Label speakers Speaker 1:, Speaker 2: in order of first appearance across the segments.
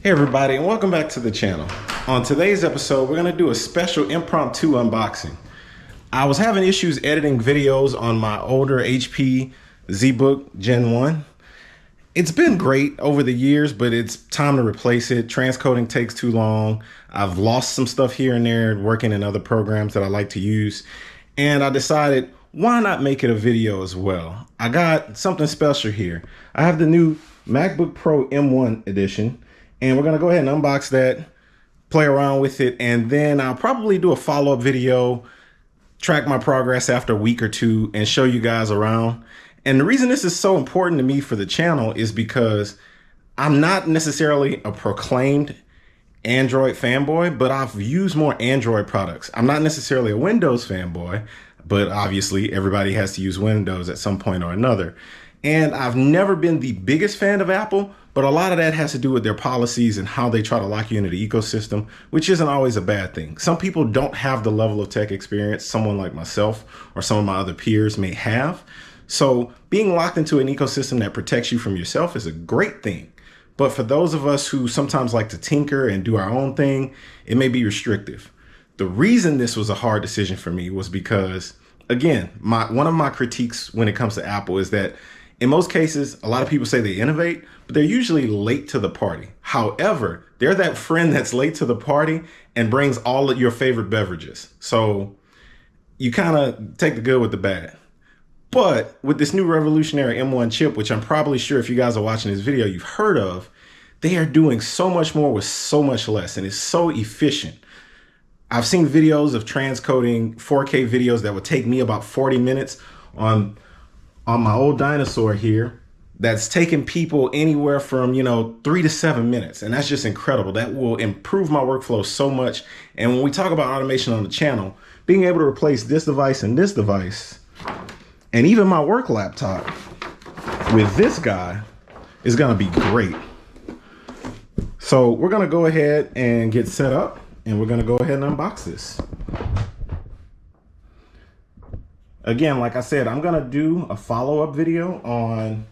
Speaker 1: Hey everybody, and welcome back to the channel. On today's episode, we're gonna do a special impromptu unboxing. I was having issues editing videos on my older HP ZBook Gen 1. It's been great over the years, but it's time to replace it. Transcoding takes too long. I've lost some stuff here and there working in other programs that I like to use. And I decided, why not make it a video as well? I got something special here. I have the new MacBook Pro M1 edition. And we're gonna go ahead and unbox that, play around with it, and then I'll probably do a follow-up video, track my progress after a week or two, and show you guys around. And the reason this is so important to me for the channel is because I'm not necessarily a proclaimed Android fanboy, but I've used more Android products. I'm not necessarily a Windows fanboy, but obviously everybody has to use Windows at some point or another. And I've never been the biggest fan of Apple, but a lot of that has to do with their policies and how they try to lock you into the ecosystem, which isn't always a bad thing. Some people don't have the level of tech experience someone like myself or some of my other peers may have. So being locked into an ecosystem that protects you from yourself is a great thing. But for those of us who sometimes like to tinker and do our own thing, it may be restrictive. The reason this was a hard decision for me was because, again, one of my critiques when it comes to Apple is that in most cases, a lot of people say they innovate, but they're usually late to the party. However, they're that friend that's late to the party and brings all of your favorite beverages. So you kind of take the good with the bad. But with this new revolutionary M1 chip, which I'm probably sure if you guys are watching this video, you've heard of, they are doing so much more with so much less, and it's so efficient. I've seen videos of transcoding 4K videos that would take me about 40 minutes on my old dinosaur here, that's taking people anywhere from 3 to 7 minutes, and that's just incredible. That will improve my workflow so much. And when we talk about automation on the channel, being able to replace this device and this device, and even my work laptop with this guy is gonna be great. So we're gonna go ahead and get set up, and we're gonna go ahead and unbox this. Again, like I said, I'm gonna do a follow-up video on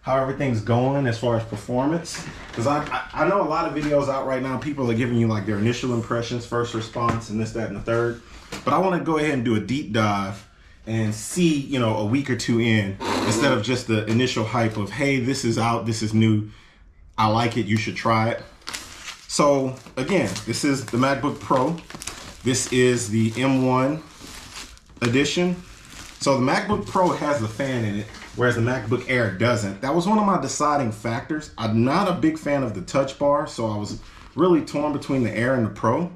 Speaker 1: how everything's going as far as performance. Because I know a lot of videos out right now, people are giving you like their initial impressions, first response, and this, that, and the third. But I wanna go ahead and do a deep dive and see, a week or two in, instead of just the initial hype of, hey, this is out, this is new, I like it, you should try it. So again, this is the MacBook Pro. This is the M1 edition. So the MacBook Pro has the fan in it, whereas the MacBook Air doesn't. That was one of my deciding factors. I'm not a big fan of the touch bar, so I was really torn between the Air and the Pro.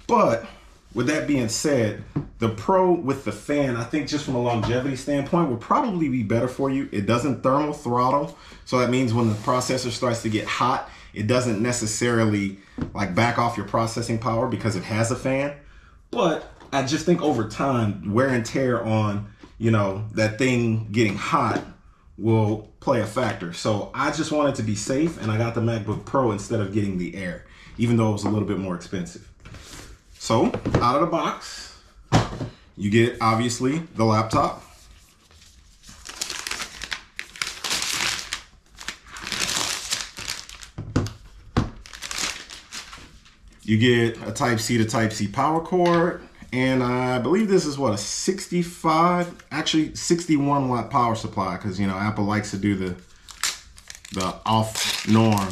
Speaker 1: But with that being said, the Pro with the fan, I think just from a longevity standpoint, would probably be better for you. It doesn't thermal throttle, so that means when the processor starts to get hot, it doesn't necessarily like back off your processing power because it has a fan. But I just think over time, wear and tear on, that thing getting hot will play a factor. So I just wanted to be safe, and I got the MacBook Pro instead of getting the Air, even though it was a little bit more expensive. So out of the box, you get obviously the laptop. You get a Type-C to Type-C power cord. And I believe this is what, a 61 watt power supply, because Apple likes to do the off norm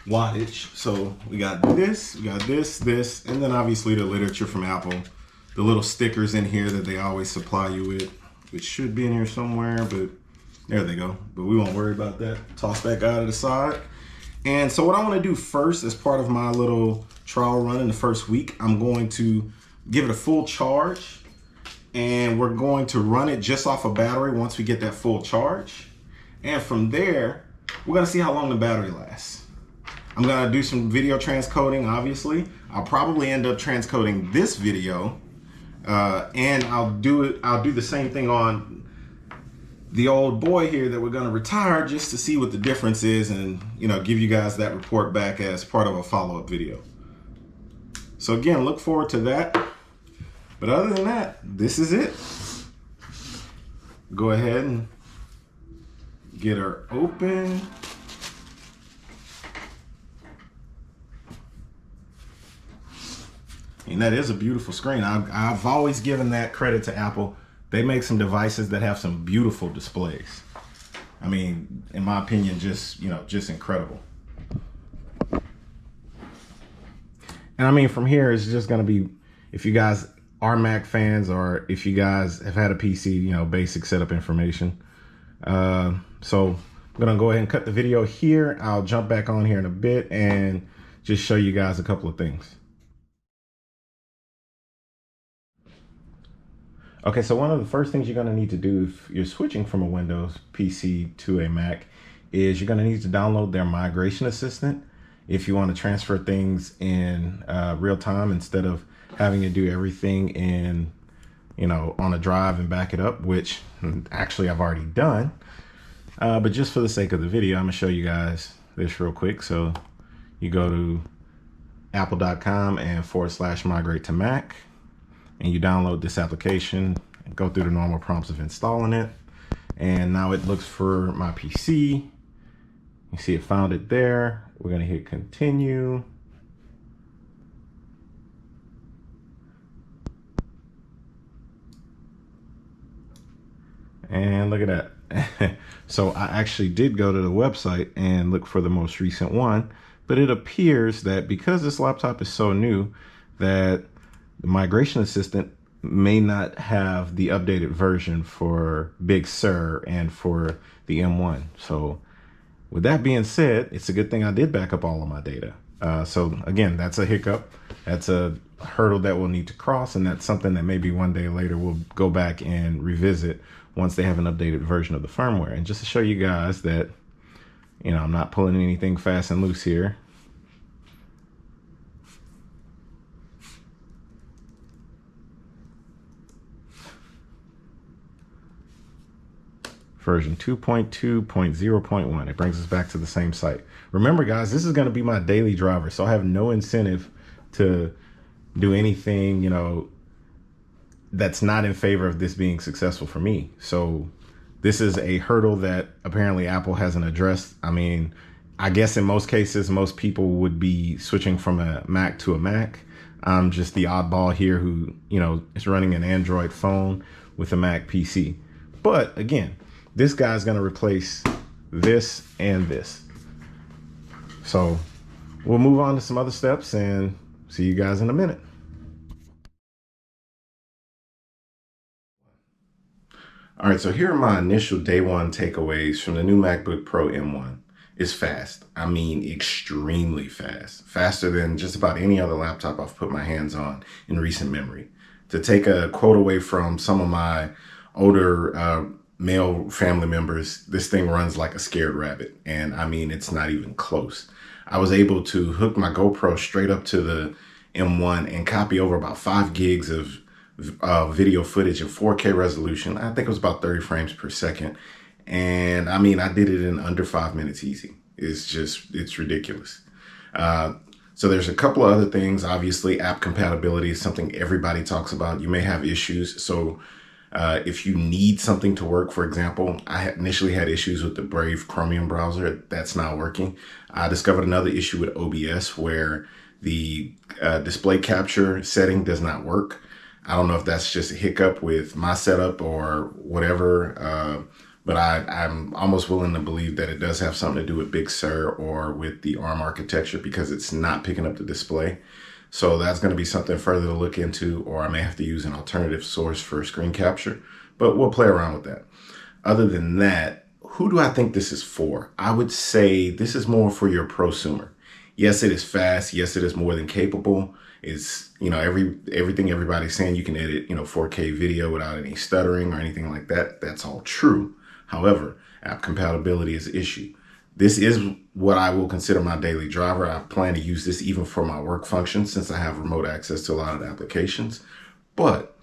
Speaker 1: wattage. So we got this, and then obviously the literature from Apple, the little stickers in here that they always supply you with, which should be in here somewhere, but there they go. But we won't worry about that. Toss that guy to the side. And so what I want to do first, as part of my little trial run in the first week, I'm going to give it a full charge, and we're going to run it just off a battery once we get that full charge. And from there, we're gonna see how long the battery lasts. I'm gonna do some video transcoding, obviously. I'll probably end up transcoding this video, and I'll do the same thing on the old boy here that we're gonna retire, just to see what the difference is, and give you guys that report back as part of a follow-up video. So again, look forward to that. But other than that, this is it. Go ahead and get her open. And that is a beautiful screen. I've always given that credit to Apple. They make some devices that have some beautiful displays. I mean, in my opinion, just incredible. And I mean, from here, it's just going to be, if you guys are Mac fans or if you guys have had a PC, basic setup information. So I'm going to go ahead and cut the video here. I'll jump back on here in a bit and just show you guys a couple of things. Okay, so one of the first things you're going to need to do if you're switching from a Windows PC to a Mac is you're going to need to download their migration assistant if you want to transfer things in real time instead of having to do everything in, on a drive and back it up, which actually I've already done. But just for the sake of the video, I'm going to show you guys this real quick. So you go to apple.com and /migrate to Mac. And you download this application and go through the normal prompts of installing it. And now it looks for my PC. You see it found it there. We're going to hit continue. And look at that. So I actually did go to the website and look for the most recent one, but it appears that because this laptop is so new that the migration assistant may not have the updated version for Big Sur and for the M1. So with that being said, it's a good thing I did back up all of my data. So again, that's a hiccup. That's a hurdle that we'll need to cross. And that's something that maybe one day later we'll go back and revisit once they have an updated version of the firmware. And just to show you guys that, I'm not pulling anything fast and loose here. Version 2.2.0.1. It brings us back to the same site. Remember, guys, this is going to be my daily driver, so I have no incentive to do anything, that's not in favor of this being successful for me. So this is a hurdle that apparently Apple hasn't addressed. I mean, I guess in most cases, most people would be switching from a Mac to a Mac. I'm just the oddball here who, is running an Android phone with a Mac PC. But again, this guy's going to replace this and this. So we'll move on to some other steps and see you guys in a minute. All right, so here are my initial day one takeaways from the new MacBook Pro M1. It's fast. I mean, extremely fast. Faster than just about any other laptop I've put my hands on in recent memory. To take a quote away from some of my older male family members, this thing runs like a scared rabbit. And I mean, it's not even close. I was able to hook my GoPro straight up to the M1 and copy over about 5 gigs of video footage in 4K resolution. I think it was about 30 frames per second. And I mean, I did it in under 5 minutes easy. It's ridiculous. So there's a couple of other things. Obviously, app compatibility is something everybody talks about. You may have issues. So if you need something to work, for example, I initially had issues with the Brave Chromium browser. That's not working. I discovered another issue with OBS where the display capture setting does not work. I don't know if that's just a hiccup with my setup or whatever, but I'm almost willing to believe that it does have something to do with Big Sur or with the ARM architecture because it's not picking up the display. So that's going to be something further to look into, or I may have to use an alternative source for screen capture, but we'll play around with that. Other than that, who do I think this is for? I would say this is more for your prosumer. Yes, it is fast. Yes, it is more than capable. It's, everything everybody's saying you can edit, 4K video without any stuttering or anything like that. That's all true. However, app compatibility is an issue. This is what I will consider my daily driver. I plan to use this even for my work function since I have remote access to a lot of the applications. But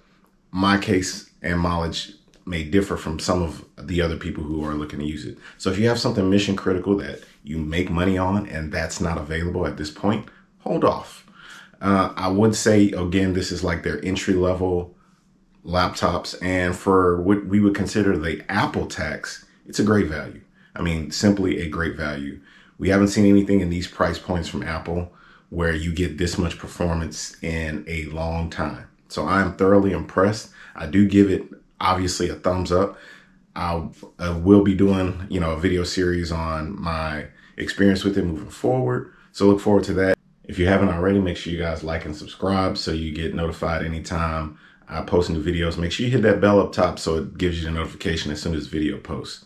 Speaker 1: my case and mileage may differ from some of the other people who are looking to use it. So if you have something mission critical that you make money on and that's not available at this point, hold off. I would say, again, this is like their entry level laptops. And for what we would consider the Apple tax, it's a great value. I mean, simply a great value. We haven't seen anything in these price points from Apple where you get this much performance in a long time. So I'm thoroughly impressed. I do give it obviously a thumbs up. I will be doing, a video series on my experience with it moving forward. So look forward to that. If you haven't already, make sure you guys like and subscribe so you get notified anytime I post new videos. Make sure you hit that bell up top so it gives you the notification as soon as video posts.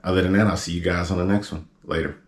Speaker 1: Other than that, I'll see you guys on the next one. Later.